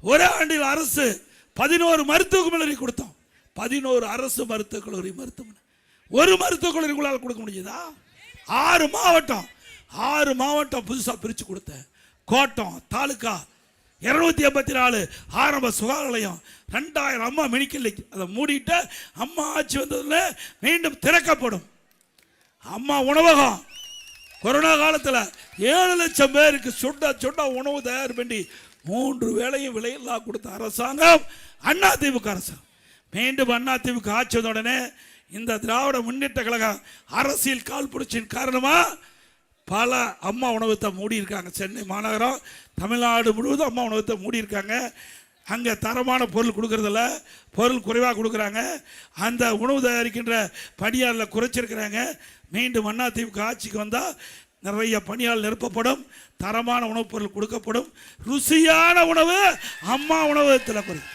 ஒரே ஆண்டில் அரசு 11 மருத்துவக் கல்லூரி கொடுத்தோம். 11 அரசு மருத்துவக் கல்லூரி மருத்துவமனை. ஒரு மருத்துவக் கல்லூரி உங்களால் கொடுக்க முடியுதா? 6 மாவட்டம் புதுசாக பிரித்து கொடுத்தேன். கோட்டம் தாலுக்கா 284 ஆரம்ப சுகாதார நிலையம், 2000 அம்மா மெடிக்கல், அதை மூடிட்டு அம்மா ஆட்சி வந்ததில் மீண்டும் திறக்கப்படும். அம்மா உணவகம் கொரோனா காலத்தில் 7 லட்சம் பேருக்கு சுட உணவு தயார் பண்ணி 3 வேளையும் விலையில்லா கொடுத்த அரசாங்கம் அதிமுக அரசாங்கம். மீண்டும் அதிமுக ஆட்சி வந்த உடனே இந்த திராவிட முன்னேற்ற கழகம் அரசியல் கால் பிடிச்சின் காரணமா பல அம்மா உணவகத்தை மூடி இருக்காங்க. சென்னை மாநகரம், தமிழ்நாடு முழுவதும் அம்மா உணவகத்தை மூடி இருக்காங்க. அங்கே தரமான பொருள் கொடுக்கறதில்ல, பொருள் குறைவாக கொடுக்குறாங்க. அந்த உணவு தயாரிக்கின்ற பணியாளர்களை குறைச்சிருக்கிறாங்க. மீண்டும் அதிமுக ஆட்சிக்கு வந்தால் நிறைய பணியாளர் நிரப்பப்படும், தரமான உணவுப் பொருள் கொடுக்கப்படும், ருசியான உணவு அம்மா உணவகத்தில் குறையும்.